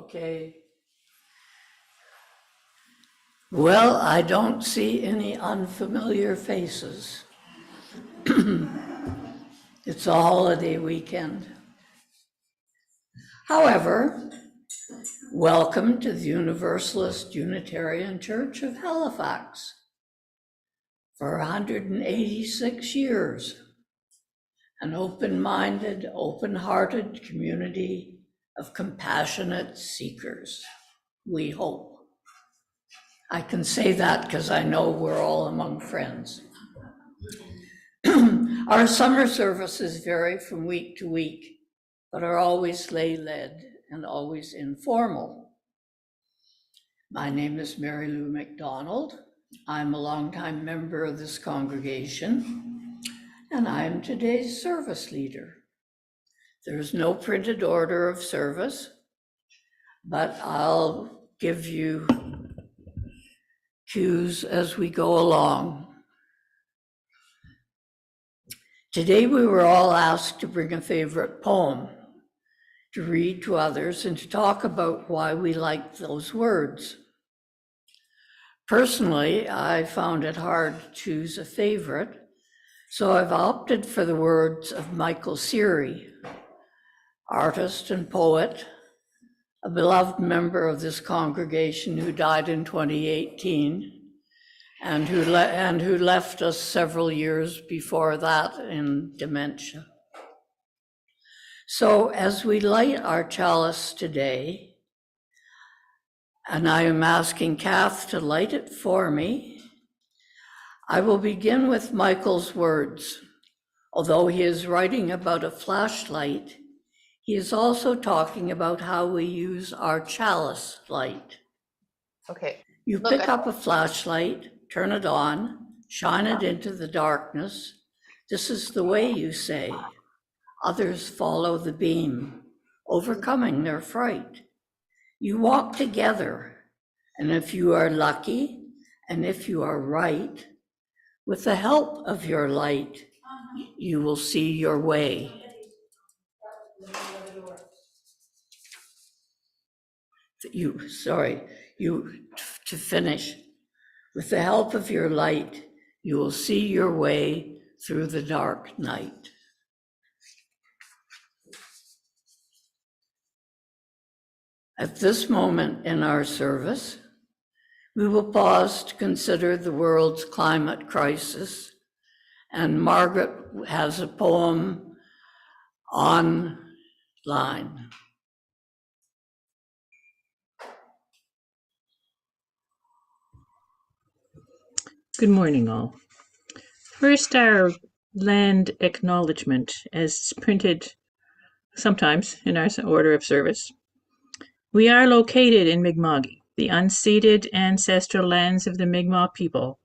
Okay. Well, I don't see any unfamiliar faces. It's a holiday weekend. However, welcome to the Universalist Unitarian Church of Halifax for 186 years. An open-minded, open-hearted community of compassionate seekers, we hope. I can say that because I know we're all among friends. Our summer services vary from week to week, but are always lay-led and always informal. My name is Mary Lou McDonald. I'm a longtime member of this congregation, and I'm today's service leader. There's no printed order of service, but I'll give you cues as we go along. Today we were all asked to bring a favorite poem to read to others and to talk about why we liked those words. Personally, I found it hard to choose a favorite, so I've opted for the words of Michael Seary, artist and poet, a beloved member of this congregation who died in 2018, and who left us several years before that in dementia. So as we light our chalice today, and I am asking Kath to light it for me, I will begin with Michael's words. Although he is writing about a flashlight, he is also talking about how we use our chalice light. Okay. You pick up a flashlight, turn it on, shine it into the darkness. This is the way, you say. Others follow the beam, overcoming their fright. You walk together, and if you are lucky, and if you are right, with the help of your light, you will see your way. To finish. With the help of your light, you will see your way through the dark night. At this moment in our service, we will pause to consider the world's climate crisis, and Margaret has a poem online. Good morning, all. First, our land acknowledgement, as printed sometimes in our order of service. We are located in Mi'kma'ki, the unceded ancestral lands of the Mi'kmaq people.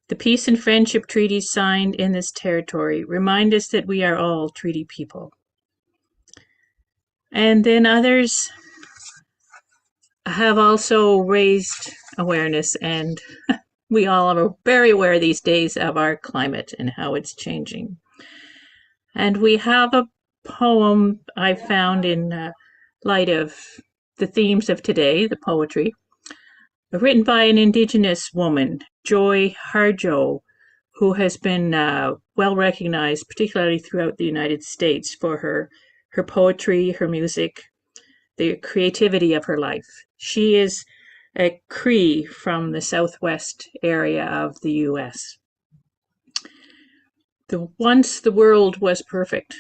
The peace and friendship treaties signed in this territory remind us that we are all treaty people. And then others have also raised awareness, and we all are very aware these days of our climate and how it's changing. And we have a poem I found in light of the themes of today, the poetry, written by an Indigenous woman, Joy Harjo, who has been well recognized, particularly throughout the United States, for her poetry, her music, the creativity of her life. She is a Cree from the southwest area of the U.S. Once the world was perfect.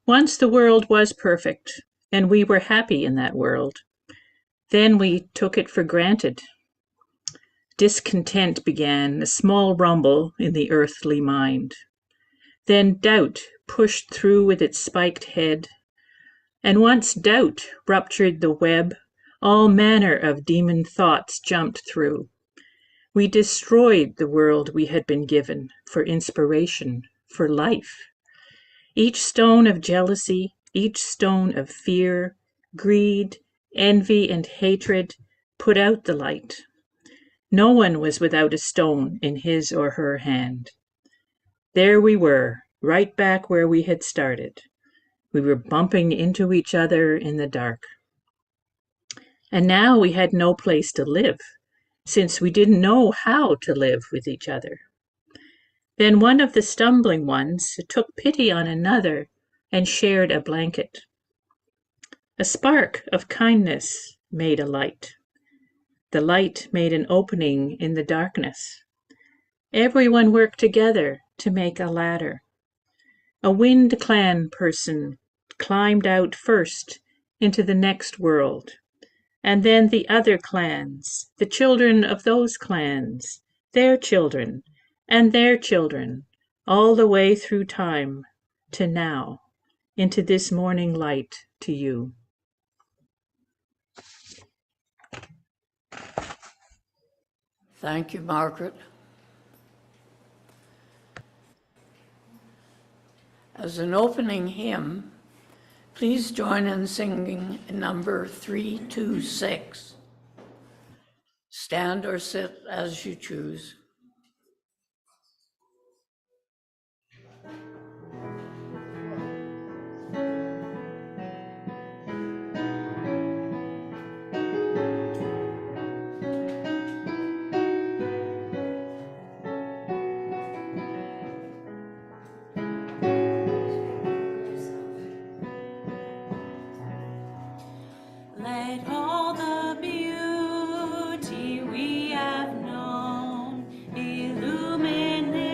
Once the world was perfect, and we were happy in that world. Then we took it for granted. Discontent began, a small rumble in the earthly mind. Then doubt pushed through with its spiked head, and once doubt ruptured the web, all manner of demon thoughts jumped through. We destroyed the world we had been given for inspiration, for life. Each stone of jealousy, each stone of fear, greed, envy, and hatred put out the light. No one was without a stone in his or her hand. There we were, right back where we had started. We were bumping into each other in the dark. And now we had no place to live, since we didn't know how to live with each other. Then one of the stumbling ones took pity on another and shared a blanket. A spark of kindness made a light. The light made an opening in the darkness. Everyone worked together to make a ladder. A Wind Clan person climbed out first into the next world, and then the other clans, the children of those clans, their children, and their children, all the way through time to now, into this morning light to you. Thank you, Margaret. As an opening hymn, please join in singing number 326. Stand or sit as you choose. Let all the beauty we have known illuminate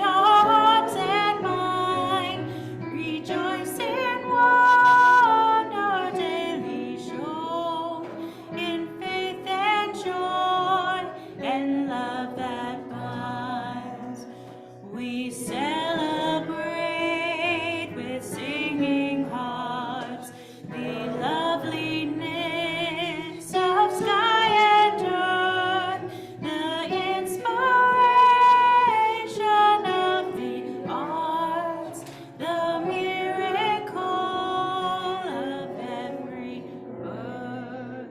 our hearts and minds. Rejoice in wonder daily shown, in faith and joy and love that binds. We celebrate with singing hearts the loveliness of sky and earth, the inspiration of the arts, the miracle of every birth,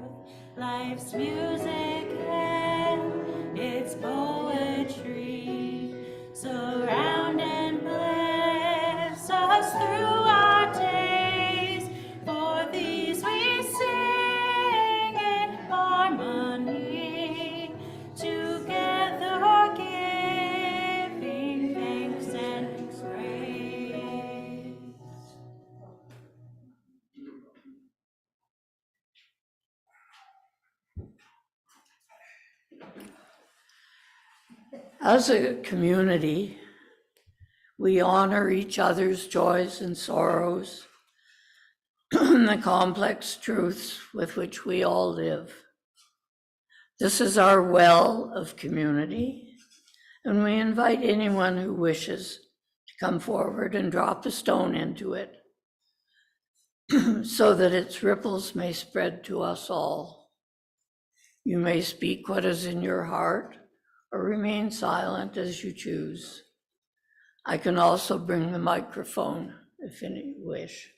life's music and its poetry. Surround and bless us through our days. For these we sing in harmony, together giving thanks and praise. As a community, we honor each other's joys and sorrows, the complex truths with which we all live. This is our well of community, and we invite anyone who wishes to come forward and drop a stone into it so that its ripples may spread to us all. You may speak what is in your heart or remain silent as you choose. I can also bring the microphone if any wish.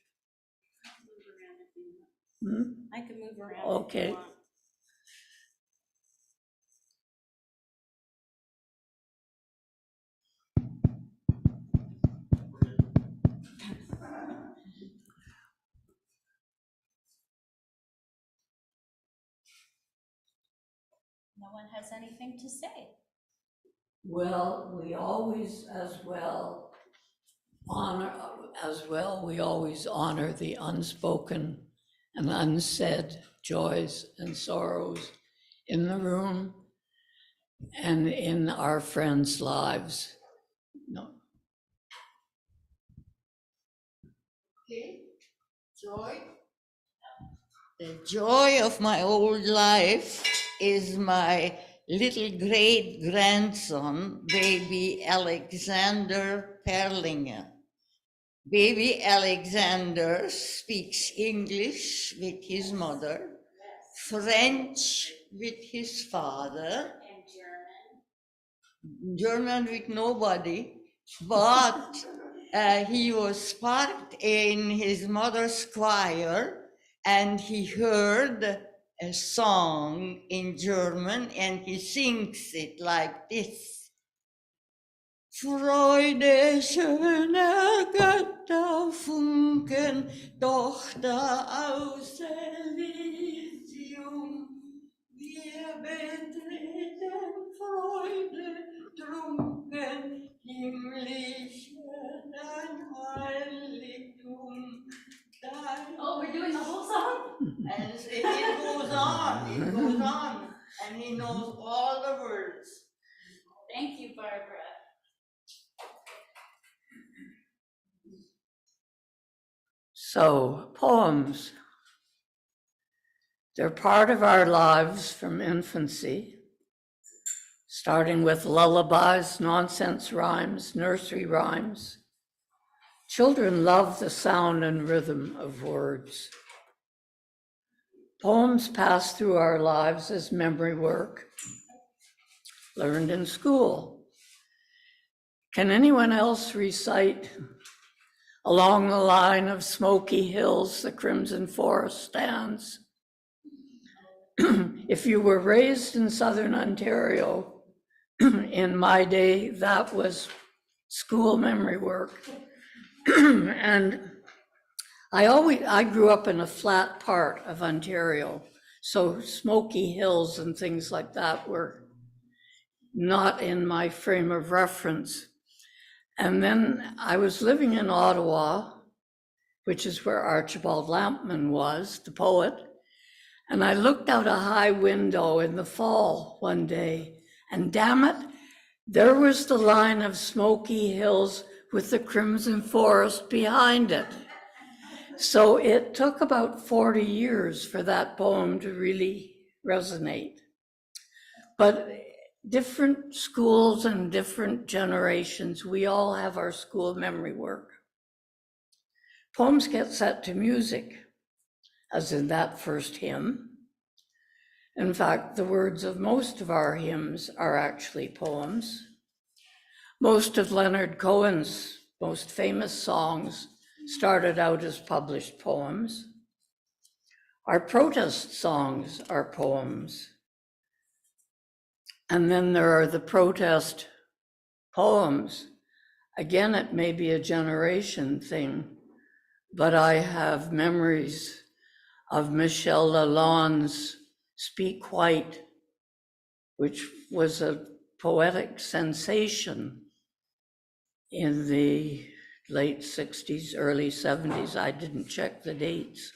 I can move around. Okay. If you want. No one has anything to say. Well, we always honor the unspoken and unsaid joys and sorrows in the room and in our friends' lives. No. Okay, joy. The joy of my old life is my little great grandson, baby Alexander Perlinger. Baby Alexander speaks English with his mother, French with his father, And German with nobody, but he was part in his mother's choir and he heard a song in German and he sings it like this. Freude, schöner Götterfunken, Tochter aus Elise. betreten Freude trunken, himmlisch dein Heiligtum. Oh, we're doing the whole song? And it goes on, and he knows all the words. Thank you, Barbara. So, poems. They're part of our lives from infancy, starting with lullabies, nonsense rhymes, nursery rhymes. Children love the sound and rhythm of words. Poems pass through our lives as memory work, learned in school. Can anyone else recite along the line of smoky hills the crimson forest stands? If you were raised in Southern Ontario, in my day, that was school memory work. And I grew up in a flat part of Ontario, so smoky hills and things like that were not in my frame of reference. And then I was living in Ottawa, which is where Archibald Lampman was, the poet. And I looked out a high window in the fall one day, and damn it, there was the line of smoky hills with the crimson forest behind it. So it took about 40 years for that poem to really resonate. But different schools and different generations, we all have our school memory work. Poems get set to music, as in that first hymn. In fact, the words of most of our hymns are actually poems. Most of Leonard Cohen's most famous songs started out as published poems. Our protest songs are poems. And then there are the protest poems. Again, it may be a generation thing, but I have memories of Michel Lalonde's Speak White, which was a poetic sensation in the late 60s, early 70s. I didn't check the dates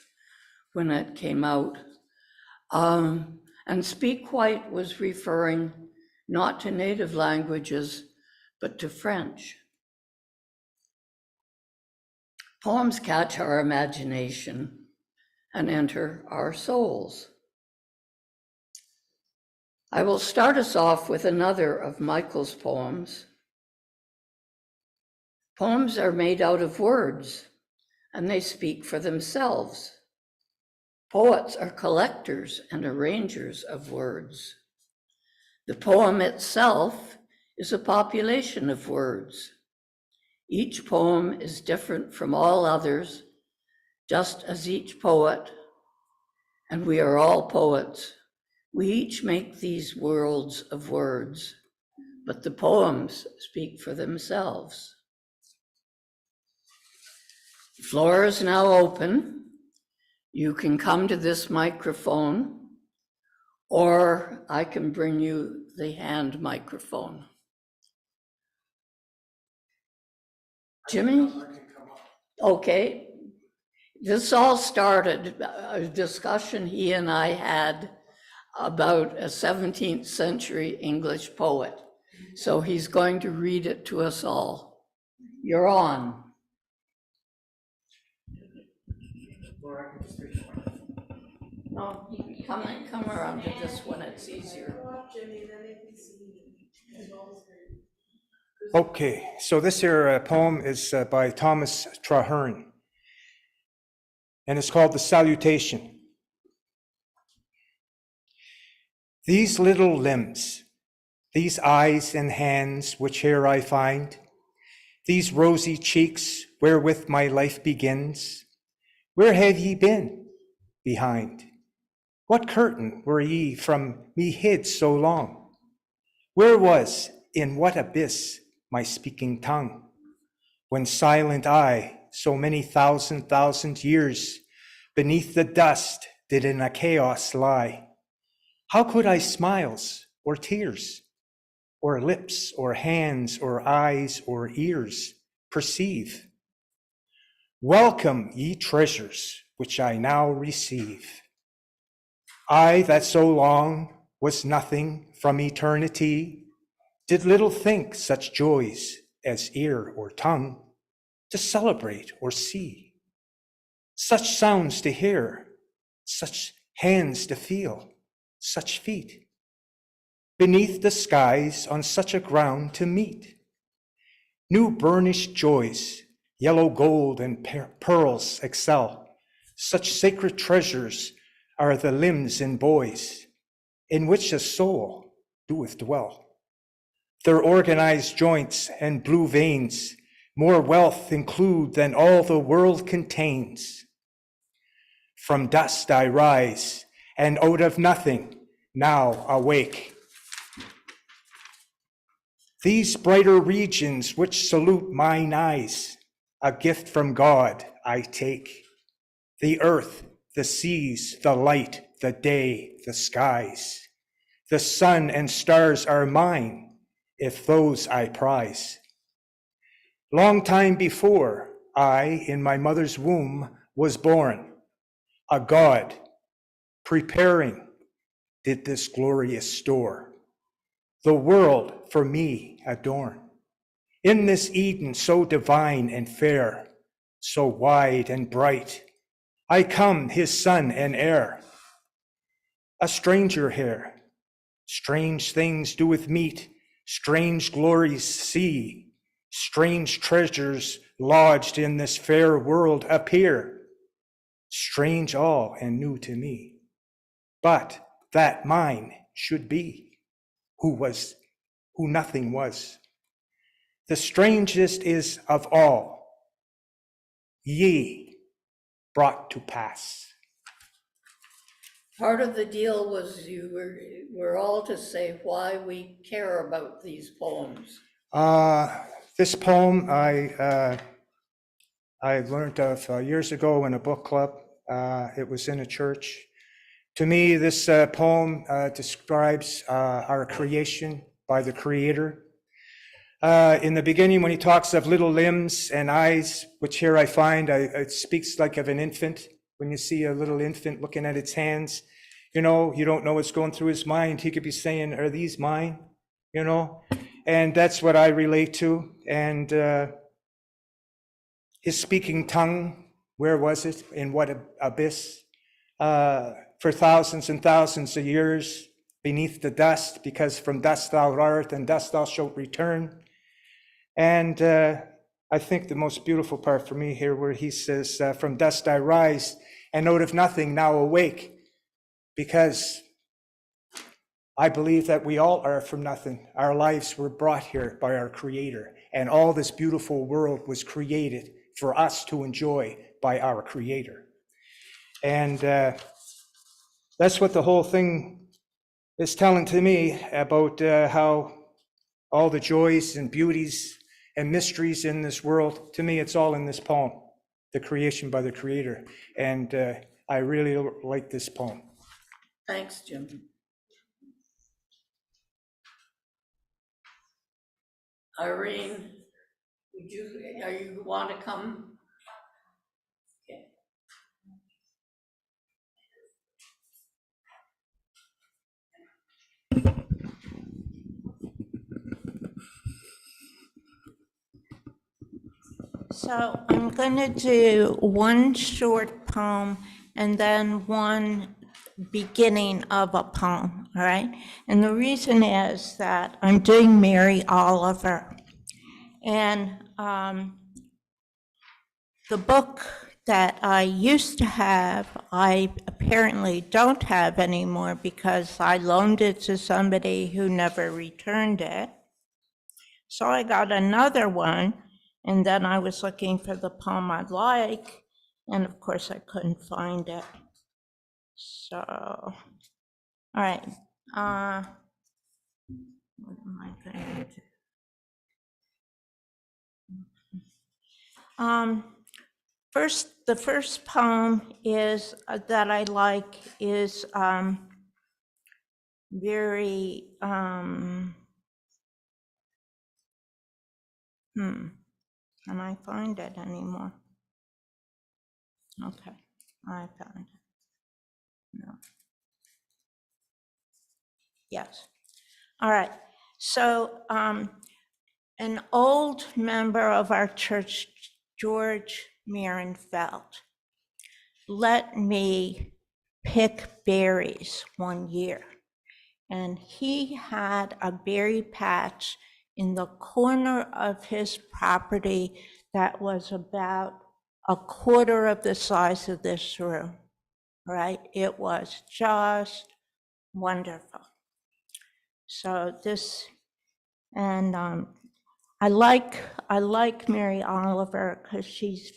when it came out. And Speak White was referring not to native languages, but to French. Poems catch our imagination and enter our souls. I will start us off with another of Michael's poems. Poems are made out of words, and they speak for themselves. Poets are collectors and arrangers of words. The poem itself is a population of words. Each poem is different from all others, just as each poet, and we are all poets. We each make these worlds of words, but the poems speak for themselves. The floor is now open. You can come to this microphone, or I can bring you the hand microphone. Jimmy? Okay. This all started a discussion he and I had about a 17th century English poet. So he's going to read it to us all. You're on. No, you can come around to this one, it's easier. Okay, so this here poem is by Thomas Traherne, and it's called The Salutation. These little limbs, these eyes and hands which here I find, these rosy cheeks wherewith my life begins, where have ye been behind? What curtain were ye from me hid so long? Where was, in what abyss, my speaking tongue, when silent I, so many thousand years, beneath the dust did in a chaos lie? How could I smiles or tears, or lips or hands or eyes or ears perceive? Welcome, ye treasures, which I now receive. I that so long was nothing from eternity, did little think such joys as ear or tongue to celebrate or see, such sounds to hear, such hands to feel, such feet beneath the skies on such a ground to meet. New burnished joys, yellow gold and pearls excel. Such sacred treasures are the limbs in boys, in which a soul doeth dwell. Their organized joints and blue veins more wealth include than all the world contains. From dust I rise, and out of nothing now awake. These brighter regions which salute mine eyes, a gift from God I take. The earth, the seas, the light, the day, the skies. The sun and stars are mine, if those I prize. Long time before I in my mother's womb was born, a God preparing did this glorious store. The world for me adorn. In this Eden so divine and fair, so wide and bright, I come his son and heir. A stranger here, strange things do with meet, strange glories see, strange treasures lodged in this fair world appear, strange all and new to me. But that mine should be, who nothing was. The strangest is of all, ye brought to pass. Part of the deal was you were all to say why we care about these poems. This poem I learned of years ago in a book club. It was in a church. To me, this poem describes our creation by the Creator. In the beginning, when he talks of little limbs and eyes, which here I find, it speaks like of an infant. When you see a little infant looking at its hands, you don't know what's going through his mind. He could be saying, are these mine? And that's what I relate to. And his speaking tongue, where was it? In what abyss? For thousands and thousands of years beneath the dust, because from dust thou art and dust thou shalt return. And I think the most beautiful part for me here where he says, from dust I rise and out of nothing now awake, because I believe that we all are from nothing. Our lives were brought here by our Creator, and all this beautiful world was created for us to enjoy by our Creator. And that's what the whole thing is telling to me about how all the joys and beauties and mysteries in this world, to me, it's all in this poem, the creation by the Creator. And I really like this poem. Thanks, Jim. Irene, you want to come? Okay. So I'm going to do one short poem and then one beginning of a poem, all right? And the reason is that I'm doing Mary Oliver. And the book that I used to have, I apparently don't have anymore because I loaned it to somebody who never returned it. So I got another one, and then I was looking for the poem I'd like, and of course I couldn't find it. So, all right. What am I going to do? The first poem is that I like is very, can I find it anymore? Okay, I found it. No. Yes. All right. So an old member of our church, George Mierenfeld, let me pick berries one year. And he had a berry patch in the corner of his property that was about a quarter of the size of this room, right? It was just wonderful. So this, and I like Mary Oliver because she's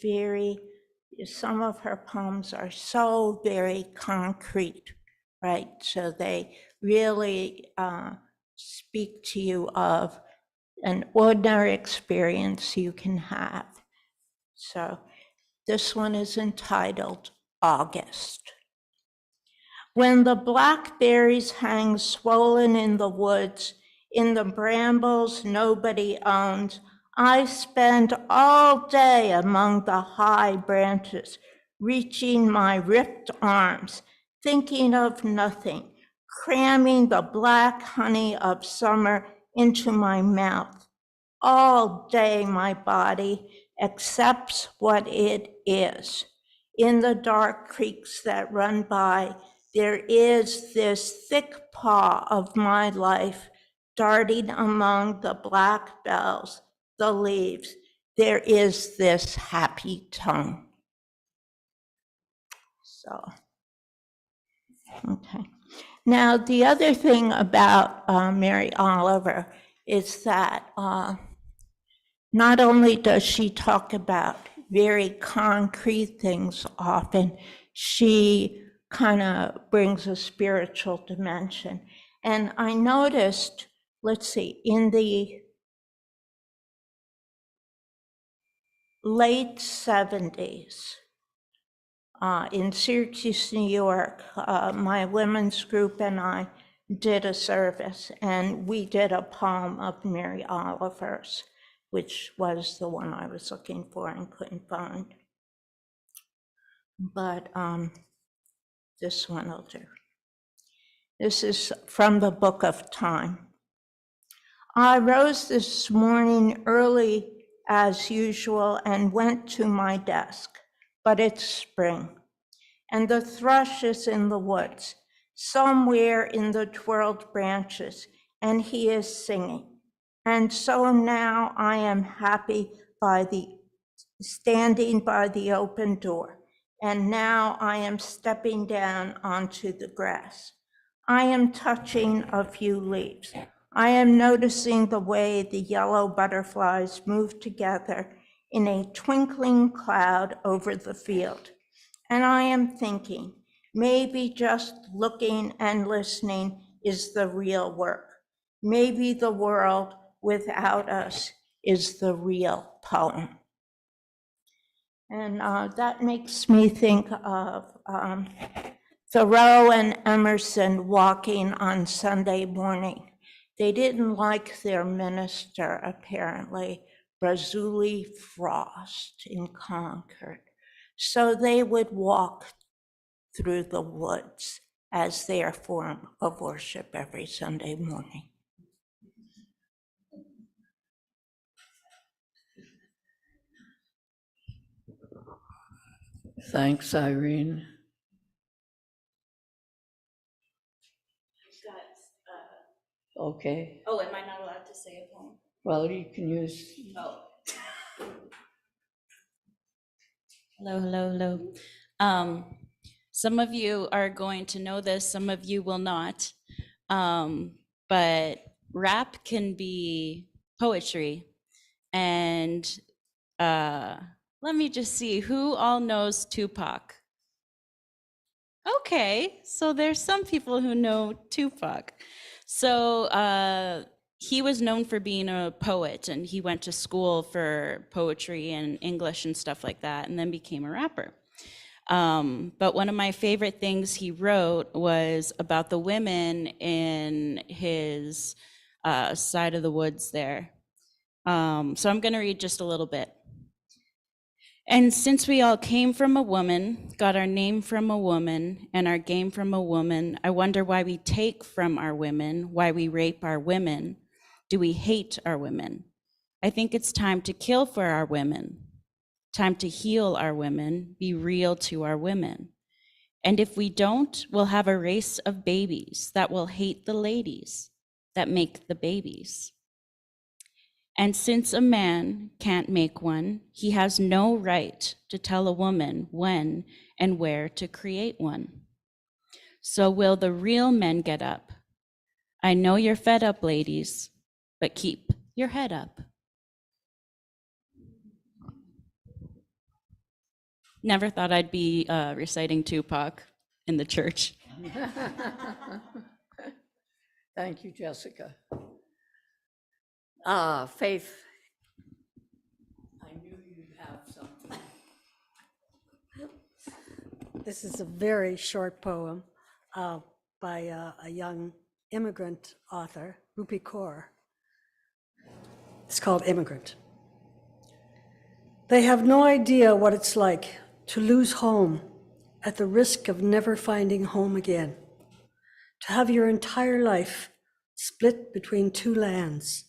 some of her poems are so very concrete, right? So they really speak to you of an ordinary experience you can have. So this one is entitled August. When the blackberries hang swollen in the woods, in the brambles nobody owns, I spend all day among the high branches, reaching my ripped arms, thinking of nothing, cramming the black honey of summer into my mouth. All day my body accepts what it is. In the dark creeks that run by, there is this thick paw of my life darting among the black bells, the leaves. There is this happy tone. So, okay. Now, the other thing about Mary Oliver is that not only does she talk about very concrete things often, she kind of brings a spiritual dimension. And I noticed, let's see, in the late 70s, in Syracuse, New York, my women's group and I did a service, and we did a poem of Mary Oliver's, which was the one I was looking for and couldn't find. But this one will do. This is from the Book of Time. I rose this morning early as usual and went to my desk, but it's spring, and the thrush is in the woods, somewhere in the twirled branches, and he is singing. And so now I am happy standing by the open door, and now I am stepping down onto the grass. I am touching a few leaves. I am noticing the way the yellow butterflies move together in a twinkling cloud over the field. And I am thinking, maybe just looking and listening is the real work. Maybe the world without us is the real poem. And that makes me think of Thoreau and Emerson walking on Sunday morning. They didn't like their minister, apparently, Brazuli Frost in Concord. So they would walk through the woods as their form of worship every Sunday morning. Thanks, Irene. Okay. Oh, am I not allowed to say a poem? Well, you can use. Oh. Hello. Some of you are going to know this, some of you will not. But rap can be poetry. And let me just see, who all knows Tupac? Okay, so there's some people who know Tupac. So he was known for being a poet, and he went to school for poetry and English and stuff like that, and then became a rapper. But one of my favorite things he wrote was about the women in his side of the woods there. So I'm going to read just a little bit. And since we all came from a woman, got our name from a woman, and our game from a woman, I wonder why we take from our women, why we rape our women. Do we hate our women? I think it's time to kill for our women, time to heal our women, be real to our women. And if we don't, we'll have a race of babies that will hate the ladies that make the babies. And since a man can't make one, he has no right to tell a woman when and where to create one. So will the real men get up? I know you're fed up, ladies, but keep your head up. Never thought I'd be reciting Tupac in the church. Thank you, Jessica. Faith, I knew you'd have something. This is a very short poem by a young immigrant author, Rupi Kaur. It's called Immigrant. They have no idea what it's like to lose home at the risk of never finding home again, to have your entire life split between two lands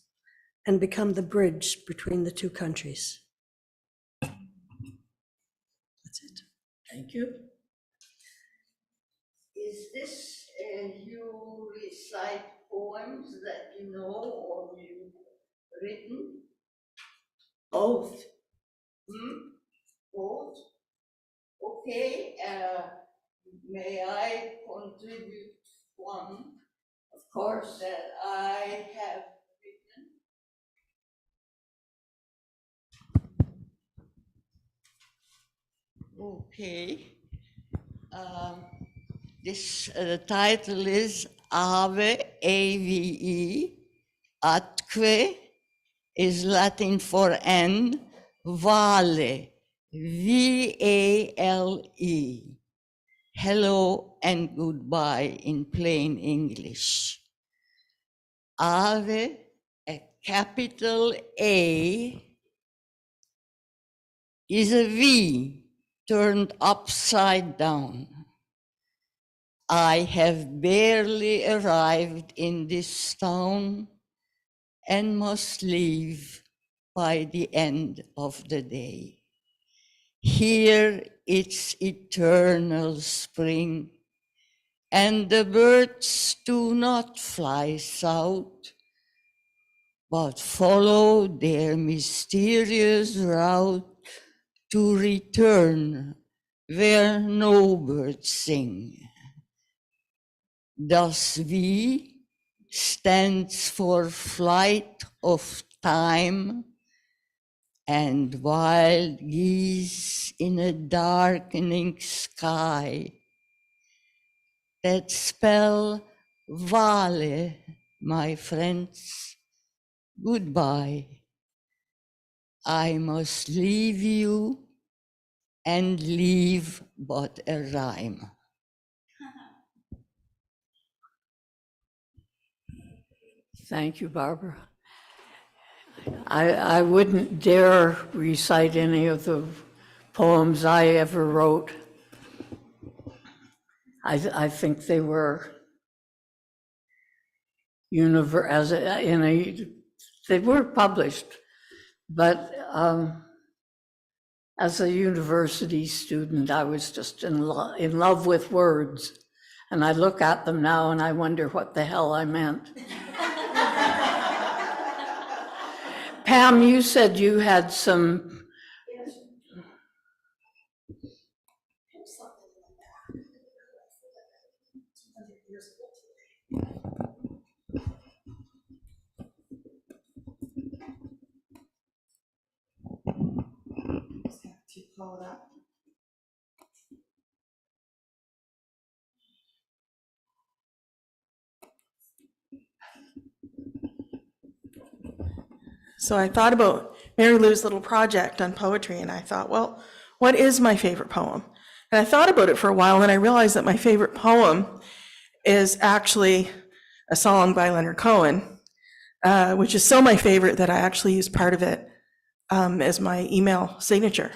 and become the bridge between the two countries. That's it. Thank you. Is this you recite poems that you know or you've written? Both. Both? Okay, may I contribute one? Of course. That I have written. Okay. This title is Ave, A-V-E, atque is Latin for end, vale, V-A-L-E, hello and goodbye in plain English. Ave, a capital A, is a V turned upside down. I have barely arrived in this town and must leave by the end of the day. Here it's eternal spring, and the birds do not fly south, but follow their mysterious route to return where no birds sing. Thus V stands for flight of time, and wild geese in a darkening sky that spell vale, my friends, goodbye. I must leave you and leave but a rhyme. Thank you, Barbara. I wouldn't dare recite any of the poems I ever wrote. I think they were they were published, but as a university student, I was just in love with words. And I look at them now and I wonder what the hell I meant. Pam, you said you had some. So I thought about Mary Lou's little project on poetry, and I thought, well, what is my favorite poem? And I thought about it for a while, and then I realized that my favorite poem is actually a song by Leonard Cohen, which is so my favorite that I actually use part of it as my email signature.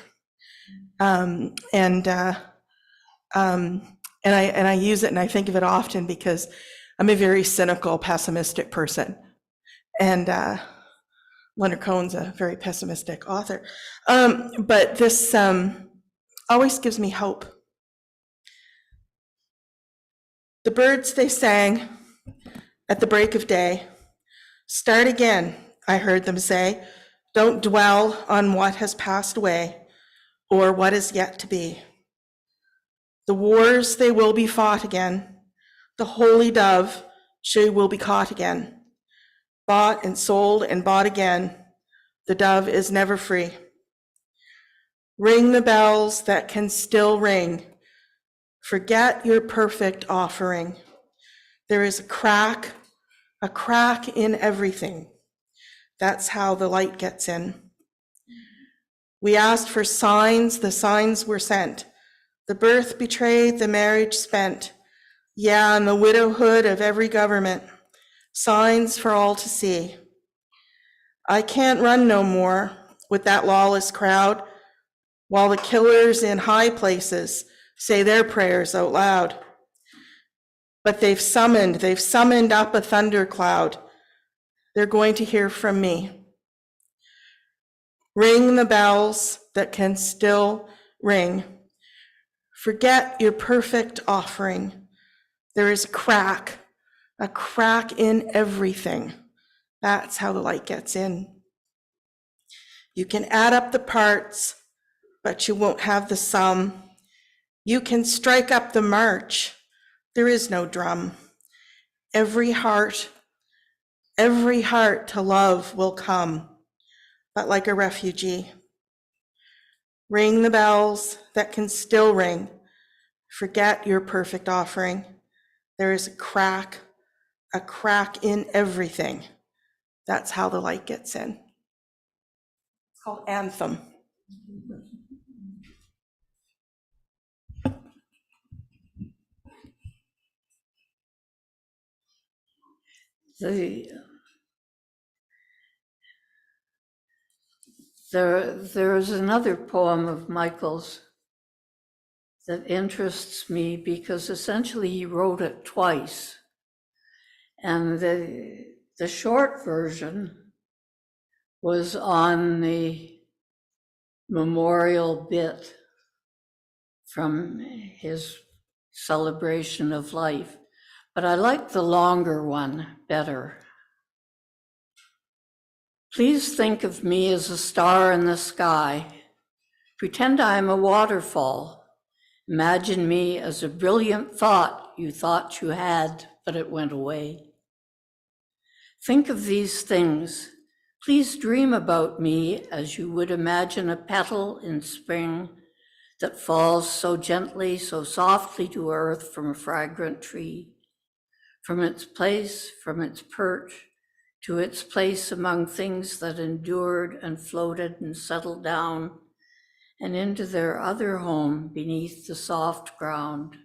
And I use it and I think of it often because I'm a very cynical, pessimistic person. And Leonard Cohen's a very pessimistic author. But this always gives me hope. The birds, they sang at the break of day. Start again, I heard them say. Don't dwell on what has passed away or what is yet to be. The wars, they will be fought again. The holy dove, she will be caught again. Bought and sold and bought again. The dove is never free. Ring the bells that can still ring. Forget your perfect offering. There is a crack in everything. That's how the light gets in. We asked for signs, the signs were sent. The birth betrayed, the marriage spent. Yeah, and the widowhood of every government. Signs for all to see. I can't run no more with that lawless crowd while the killers in high places say their prayers out loud. But they've summoned up a thundercloud. They're going to hear from me. Ring the bells that can still ring. Forget your perfect offering. There is a crack in everything. That's how the light gets in. You can add up the parts, but you won't have the sum. You can strike up the march. There is no drum. Every heart to love will come, but like a refugee. Ring the bells that can still ring. Forget your perfect offering. There is a crack in everything. That's how the light gets in. It's called Anthem. There is another poem of Michael's that interests me because essentially he wrote it twice. And the short version was on the memorial bit from his celebration of life, but I like the longer one better. Please think of me as a star in the sky. Pretend I am a waterfall. Imagine me as a brilliant thought you thought you had, but it went away. Think of these things. Please dream about me as you would imagine a petal in spring that falls so gently, so softly to earth from a fragrant tree, from its place, from its perch, to its place among things that endured and floated and settled down, and into their other home beneath the soft ground.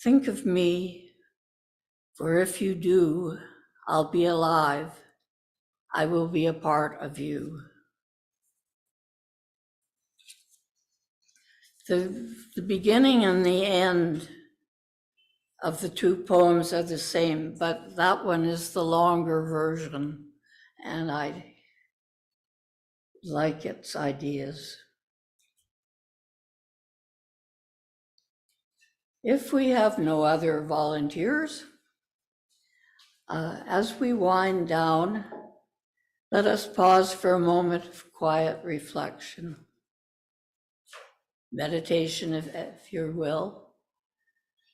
Think of me, for if you do, I'll be alive. I will be a part of you. The beginning and the end of the two poems are the same, but that one is the longer version, and I like its ideas. If we have no other volunteers, as we wind down, let us pause for a moment of quiet reflection. Meditation, if you will.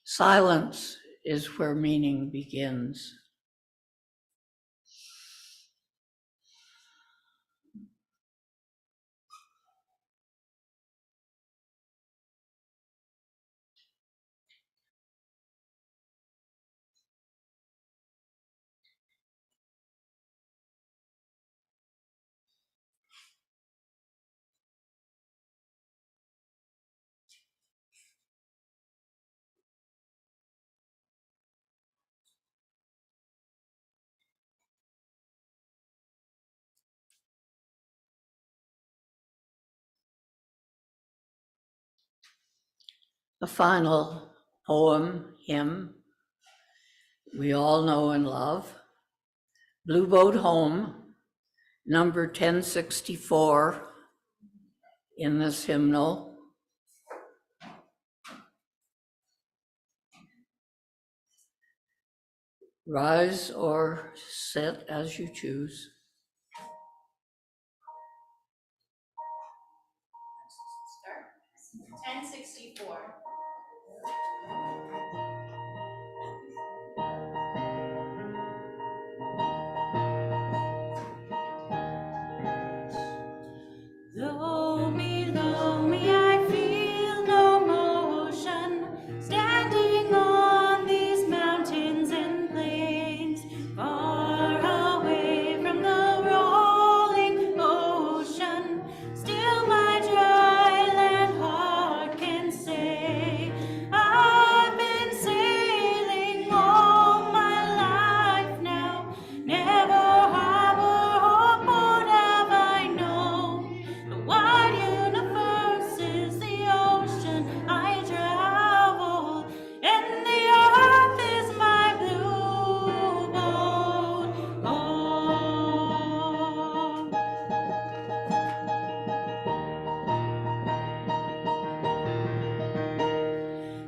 Silence is where meaning begins. A final poem, hymn, we all know and love. Blue Boat Home, number 1064 in this hymnal. Rise or sit as you choose. Start. 1064. Though below me I feel no motion, standing on these mountains and plains, far away from the rolling ocean, still my dry land heart can say, I've been sailing all my life now, never harbor or port have I known. The wide universe is the ocean I travel, and the earth is my blue boat home.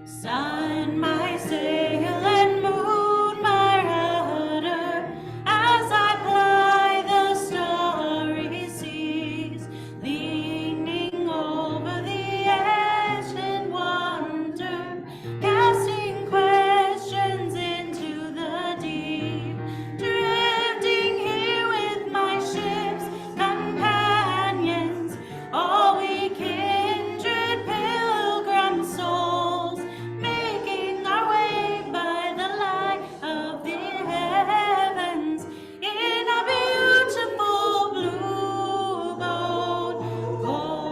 Sun my sail and moon my rudder, as I ply the starry seas, leaning over the edge in wonder, casting questions into the deep, drifting here with my ship's companions, all we kindred pilgrim souls, making our way by the light of the heavens in a beautiful blue boat home.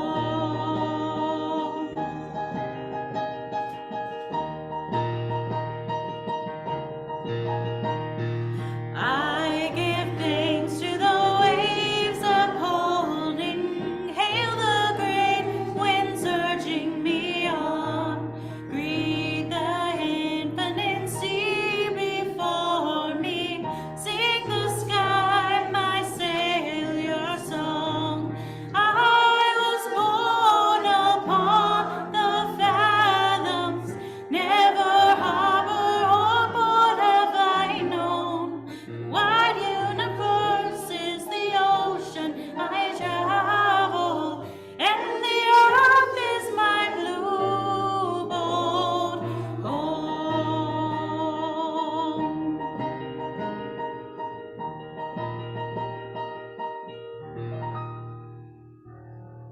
I give thanks to the waves upholding, hail the great winds urging me on, greet the infinite sea before me, sing the sky my sailor song. I was born upon the fathoms, never harbor or port have I known. The wide universe is the ocean I travel, and the earth is my blue boat home.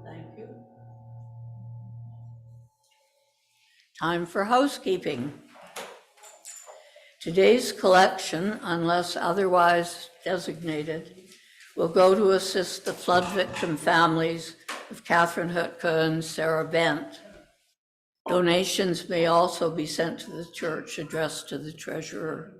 Thank you. Time for housekeeping. Today's collection, unless otherwise designated, will go to assist the flood victim families of Catherine Hutka and Sarah Bent. Donations may also be sent to the church addressed to the treasurer.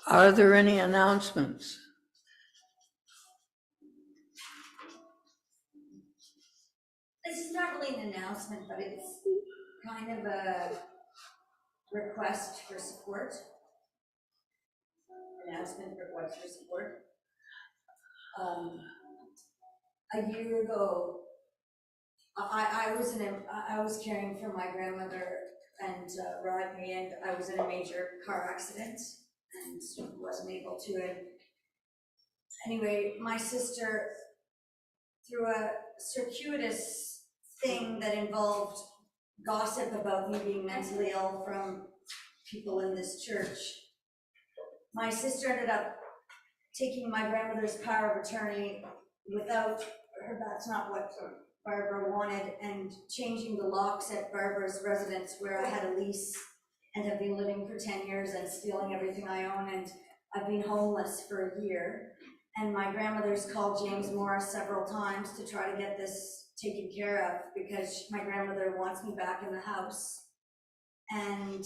Are there any announcements? This is not really an announcement, but it's kind of a request for support. Announcement, request for support. A year ago, I was caring for my grandmother and Rodney, and I was in a major car accident and wasn't able to. And anyway, my sister, through a circuitous thing that involved gossip about me being mentally ill from people in this church, my sister ended up taking my grandmother's power of attorney without her, that's not what Barbara wanted, and changing the locks at Barbara's residence where I had a lease and have been living for 10 years, and stealing everything I own, and I've been homeless for a year. And my grandmother's called James Morris several times to try to get this taken care of, because my grandmother wants me back in the house. And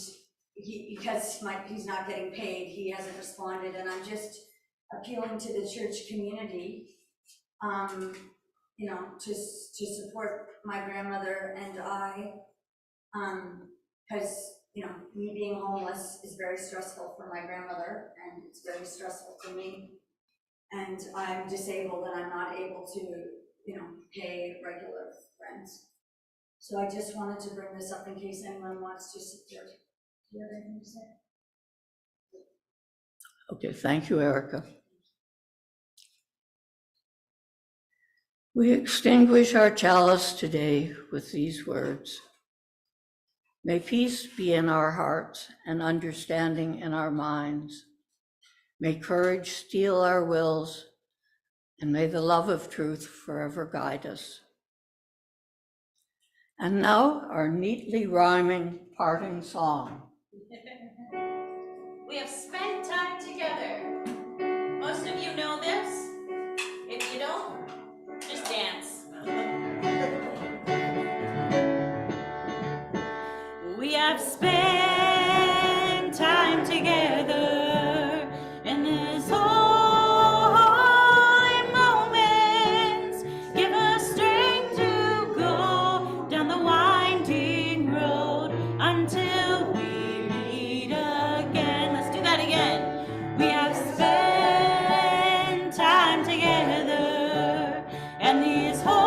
because he's not getting paid, he hasn't responded, and I'm just appealing to the church community, to support my grandmother and I, because, me being homeless is very stressful for my grandmother, and it's very stressful for me. And I'm disabled and I'm not able to, pay regular rent. So I just wanted to bring this up in case anyone wants to support. Do you have anything to say? Okay, thank you, Erica. We extinguish our chalice today with these words. May peace be in our hearts and understanding in our minds. May courage steel our wills, and may the love of truth forever guide us. And now our neatly rhyming parting song. We have spent time together. Most of you know this. If you don't, just dance. We have spent time together in this holy moments. Give us strength to go down the winding road until we meet again. Let's do that again. We have spent time together and these holy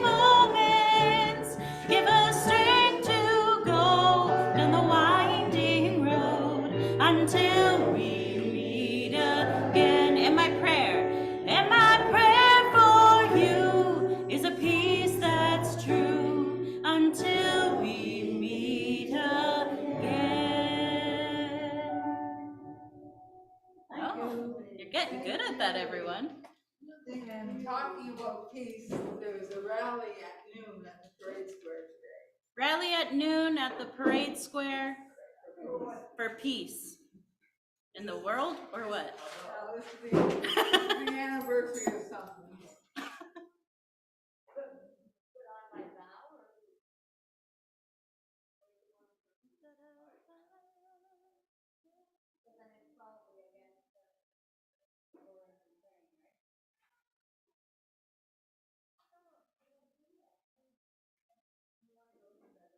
moments give us strength to go down the winding road until we meet again. And my prayer for you is a peace that's true until we meet again. Oh, you're getting good at that, everyone. And talking about peace, there's a rally at noon at the parade square today. Rally at noon at the parade square for peace in the world, or what? This is the anniversary of something.